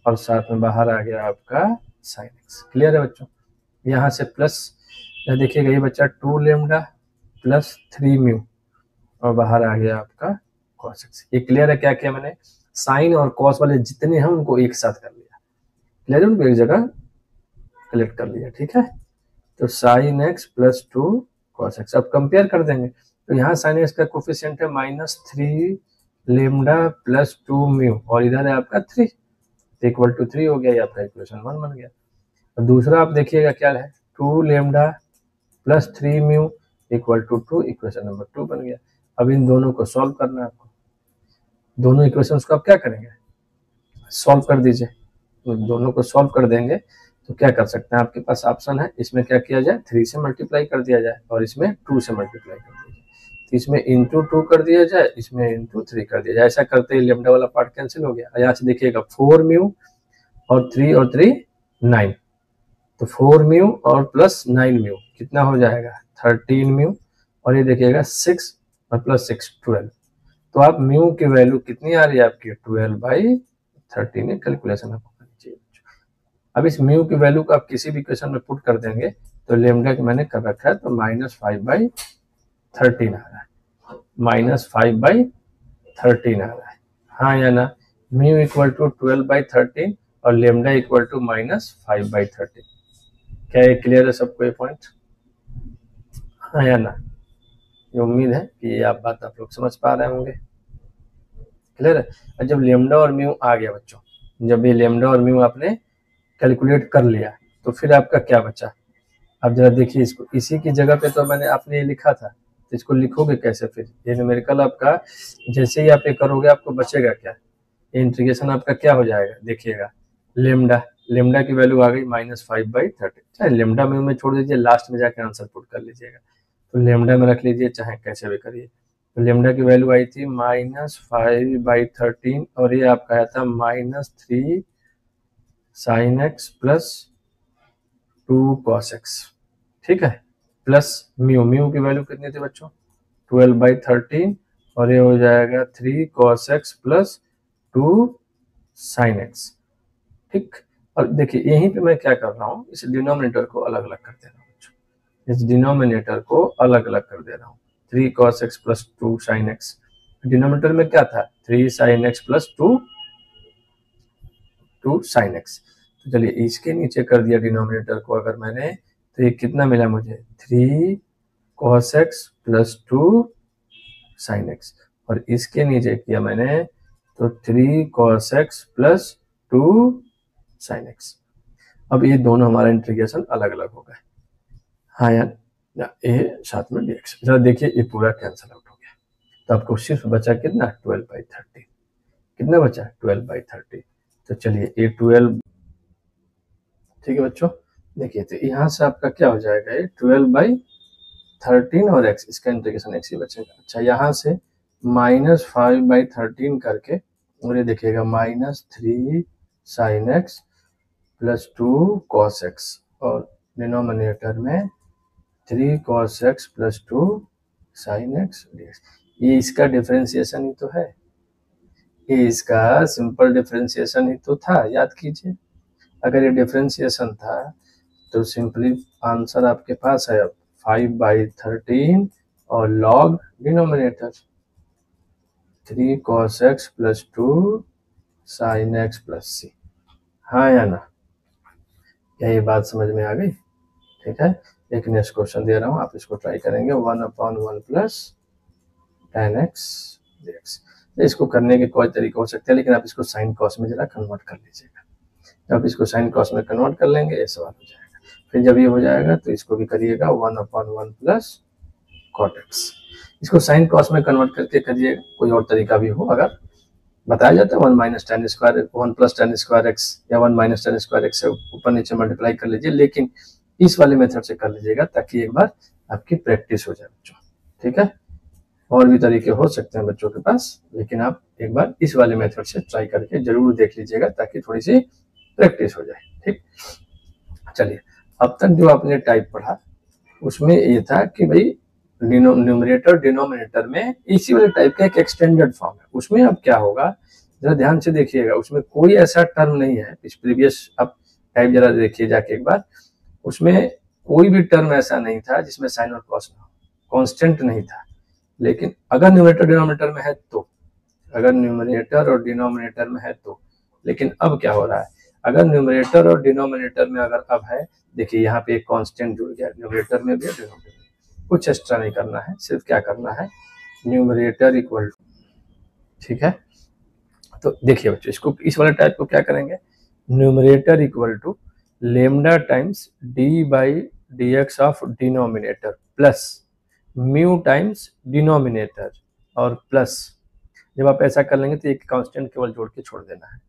और साथ में बाहर आ गया आपका साइन एक्स। क्लियर है बच्चों? यहाँ से प्लस, देखिएगा ये बच्चा 2 लेमडा प्लस 3 म्यू, और बाहर आ गया आपका कॉस एक्स। ये क्लियर है? क्या किया मैंने? साइन और कॉस वाले जितने हैं उनको एक साथ कर लिया। क्लियर है? उनको एक जगह कलेक्ट कर लिया। ठीक है, तो sign x plus 2 cos x. अब कंपेयर कर देंगे, तो यहाँ साइन एक्स का कोफिशिएंट है -3 लेमडा प्लस 2 म्यू, और इधर है आपका 3, इक्वल टू 3 हो गया, ये आपका इक्वेशन 1 बन गया। और दूसरा आप देखिएगा क्या है? 2 lambda plus 3 mu equal to 2, equation number 2 बन गया। अब इन दोनों को सॉल्व करना है आपको। दोनों इक्वेशंस को आप क्या करेंगे? सॉल्व कर दीजिए। तो दोनों को सॉल्व कर देंगे तो क्या कर सकते हैं? आपके पास ऑप्शन है, इसमें क्या किया जाए? 3 से मल्टीप्लाई कर दिया जाए, और इसमें 2 से मल्टीप्लाई कर दिया जाए। तो इसमें इंटू 2 कर दिया जाए, इसमें इंटू 3 कर दिया जाए। ऐसा करते ही लेमडा वाला पार्ट कैंसिल हो गया। यहाँ से देखिएगा 4 म्यू और 3 और 3 9, तो 4 म्यू और प्लस 9 म्यू कितना हो जाएगा? 13 म्यू, और ये देखिएगा 6 और प्लस 6 12। तो आप म्यू की वैल्यू कितनी आ रही है आपकी? 12/13। 13 है, कैलकुलेशन आपको करनी चाहिए। अब इस म्यू की वैल्यू को आप किसी भी इक्वेशन में पुट कर देंगे तो लेमडा की मैंने कर रखा है तो -5/13 आ रहा है, -5/13 आ रहा है, हाँ या ना। म्यू इक्वल टू 12/13 और लेमडा इक्वल टू -5/13। क्या ये क्लियर है सबको ये पॉइंट, हाँ या ना। ये उम्मीद है कि ये बात आप लोग समझ पा रहे होंगे, क्लियर है। और जब लेमडा और म्यू आ गया बच्चों, जब ये लेमडा और म्यू आपने कैलकुलेट कर लिया तो फिर आपका क्या बचा। अब जरा देखिए इसको, इसी की जगह पे तो मैंने आपने ये लिखा था, तो इसको लिखोगे कैसे फिर। ये न्यूमेरिकल आपका जैसे ही आप ये करोगे आपको बचेगा क्या, ये इंटीग्रेशन आपका क्या हो जाएगा, देखिएगा लेमडा, लेमडा की वैल्यू आ गई -5/13। चाहे लेमडा में छोड़ दीजिए, लास्ट में जाके आंसर पुट कर लीजिएगा, तो लेमडा में रख लीजिए, चाहे कैसे भी करिए। तो लेमडा की वैल्यू आई थी -5/13 और ये आपका आया था -3 sin x plus 2 cos x, ठीक है, प्लस म्यू, म्यू की वैल्यू कितनी थी बच्चों 12/13 और ये हो जाएगा 3 cos x plus 2 sin x, ठीक। और देखिए यहीं पे मैं क्या कर रहा हूँ, इस डिनोमिनेटर को अलग अलग कर दे रहा हूँ, इस डिनोमिनेटर को अलग अलग कर दे रहा हूँ। 3 cos x plus 2 sin x, denominator में क्या था 3 sin x plus 2 sin x, तो चलिए इसके नीचे कर दिया डिनोमिनेटर को अगर मैंने, तो ये कितना मिला मुझे 3 cos x plus 2 sin x, और इसके नीचे किया मैंने तो 3 cos x plus 2 sin x। अब ये दोनों हमारा इंटीग्रेशन अलग अलग हो गए, हाँ यार, ये साथ में dx। जरा देखिए ये पूरा कैंसिल आउट हो गया, तो आपको सिर्फ बचा कितना 12/13, कितना बचा 12/13। तो चलिए ये 12, ठीक है बच्चों। देखिए तो यहाँ से आपका क्या हो जाएगा, ये 12/13 और x, इसका इंटीग्रेशन x ही बचेगा। अच्छा यहाँ से -5/13 करके, और ये देखिएगा -3 sin x plus 2 cos x, और डिनोमिनेटर में 3 cos x plus 2 sin x dx। ये इसका डिफरेंशिएशन ही तो है, ये इसका सिंपल डिफरेंशिएशन ही तो था, याद कीजिए। अगर ये डिफरेंशिएशन था तो सिंपली आंसर आपके पास है 5/13 और log denominator 3 cos x plus 2 sin x plus c, हाँ या ना। क्या ये बात समझ में आ गई, ठीक है। एक नेक्स्ट क्वेश्चन दे रहा हूँ, आप इसको ट्राई करेंगे, 1/1 प्लस 10x dx। इसको करने के कोई तरीका हो सकते हैं, लेकिन आप इसको साइन कॉस में जरा कन्वर्ट कर लीजिएगा। जब इसको साइन कॉस में कन्वर्ट कर लेंगे ये सवाल हो जाएगा। फिर जब ये हो जाएगा तो इसको भी करिएगा 1/1 प्लस कॉट एक्स। इसको साइन कॉस में कन्वर्ट करके करिएगा, कोई और तरीका भी हो अगर बताया जाता है 1 minus ten square 1 plus ten square x या 1 माइनस टेन स्क्वायर एक्स से ऊपर नीचे मल्टीप्लाई कर लीजिए, लेकिन इस वाले मेथड से कर लीजिएगा ताकि एक बार आपकी प्रैक्टिस हो जाए बच्चों, ठीक है। और भी तरीके हो सकते हैं बच्चों के पास, लेकिन आप एक बार इस वाले मेथड से ट्राई करके जरूर देख लीजिएगा ताकि थोड़ी सी प्रैक्टिस हो जाए, ठीक। चलिए अब तक जो आपने टाइप पढ़ा उसमें ये था कि भाई न्यूमरेटर डिनोमिनेटर में इसी वाले टाइप का एक एक्सटेंडेड फॉर्म है। उसमें अब क्या होगा जरा ध्यान से देखिएगा, उसमें कोई ऐसा टर्म नहीं है, इस प्रीवियस आप टाइप जरा देखिए जाके एक बार, उसमें कोई भी टर्म ऐसा नहीं था जिसमें साइन और कॉस ना हो, कांस्टेंट नहीं था। लेकिन अगर न्यूमरेटर डिनोमिनेटर में है तो, अगर न्यूमरेटर और डिनोमिनेटर में है तो, लेकिन अब क्या हो रहा है, अगर न्यूमरेटर और डिनोमिनेटर में अगर अब है, देखिए यहाँ पे एक कांस्टेंट जुड़ गया, न्यूमरेटर में भी और डिनोमिनेटर में। कुछ एक्स्ट्रा नहीं करना है, सिर्फ क्या करना है न्यूमरेटर इक्वल टू, ठीक है। तो देखिए बच्चों इसको इस वाले टाइप को क्या करेंगे, numerator equal to lambda times d by d x of denominator plus mu times denominator और प्लस, जब आप ऐसा कर लेंगे तो एक कांस्टेंट केवल जोड़ के छोड़ देना है,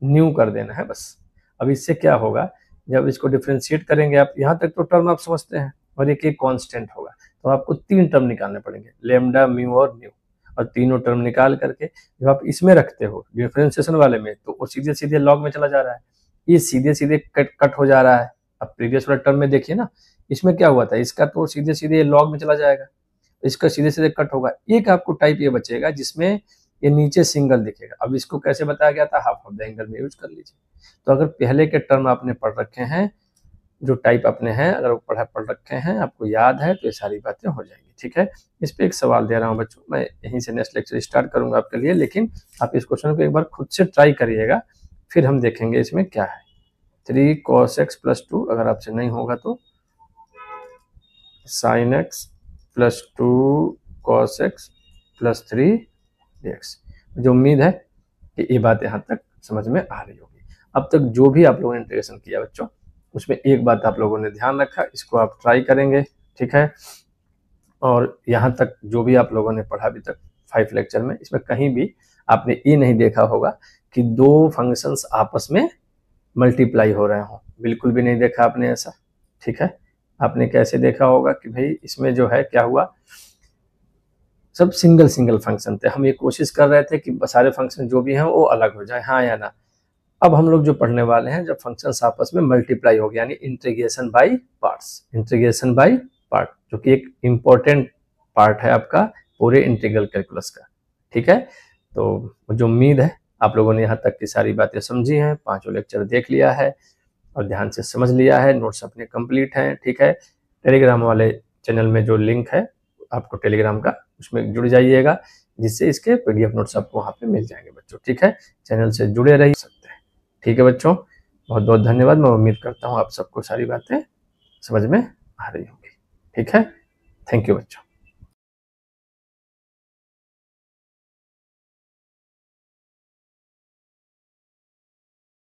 न्यू कर देना है बस। अब इससे क्या होगा, जब इसको डिफरेंशिएट करेंगे आप, यहाँ तक तो टर्म आप समझते हैं, और एक कांस्टेंट होगा, तो आपको 3 टर्म निकालने पड़ेंगे, लेमडा म्यू और न्यू, और तीनों टर्म निकाल करके जब आप इसमें रखते हो डिफरेंशिएशन वाले में, तो वो सीधे सीधे लॉग में चला जा रहा है, ये सीधे सीधे कट हो जा रहा है। अब प्रीवियस वाले टर्म में देखिए ना, इसमें क्या हुआ था, इसका तो सीधे सीधे लॉग में चला जाएगा, इसका सीधे सीधे कट होगा। एक आपको टाइप ये बचेगा जिसमें ये नीचे सिंगल दिखेगा। अब इसको कैसे बताया गया था, हाफ ऑफ द एंगल में यूज कर लीजिए। तो अगर पहले के टर्म आपने पढ़ रखे हैं, जो टाइप अपने हैं, अगर वो पढ़ रखे हैं, आपको याद है, तो ये सारी बातें हो जाएंगी। ठीक है, इस पे एक सवाल दे रहा हूँ बच्चों, मैं यहीं से नेक्स्ट लेक्चर स्टार्ट करूंगा आपके लिए, लेकिन आप इस क्वेश्चन को एक बार खुद से ट्राई करिएगा, फिर हम देखेंगे इसमें क्या है। 3 cos x + 2, अगर आपसे नहीं होगा तो sin x + 2 cos x + 3 dx। मुझे उम्मीद है कि ये बात यहाँ तक समझ में आ रही होगी। अब तक जो भी आप लोगों ने इंटीग्रेशन किया बच्चों, उसमें एक बात आप लोगों ने ध्यान रखा, इसको आप ट्राई करेंगे। ठीक है, और यहाँ तक जो भी आप लोगों ने पढ़ा अभी तक 5 लेक्चर में, इसमें कहीं भी आपने ये नहीं देखा होगा कि दो फंक्शंस आपस में मल्टीप्लाई हो रहे हो, बिल्कुल भी नहीं देखा आपने ऐसा। ठीक है, आपने कैसे देखा होगा कि भाई इसमें जो है क्या हुआ, सब सिंगल सिंगल फंक्शन थे। हम ये कोशिश कर रहे थे कि सारे फंक्शन जो भी हैं वो अलग हो जाए, हाँ या ना। अब हम लोग जो पढ़ने वाले हैं, जब फंक्शंस आपस में मल्टीप्लाई हो गया, यानी integration by parts, integration by part, जो कि एक इम्पोर्टेंट पार्ट है आपका पूरे इंटीग्रल कैलकुलस का। ठीक है, तो मुझे उम्मीद है आप लोगों ने यहाँ तक की सारी बातें समझी हैं, 5 लेक्चर देख लिया है और ध्यान से समझ लिया है, नोट्स अपने कंप्लीट हैं। ठीक है, टेलीग्राम वाले चैनल में जो लिंक है आपको टेलीग्राम का, उसमें जुड़ जाइएगा, जिससे इसके पीडीएफ नोट्स आपको वहाँ पे मिल जाएंगे बच्चों। ठीक है, चैनल से जुड़े रह सकते हैं। ठीक है बच्चों, बहुत बहुत धन्यवाद। मैं उम्मीद करता हूँ आप सबको सारी बातें समझ में आ रही होंगी। ठीक है, थैंक यू बच्चों।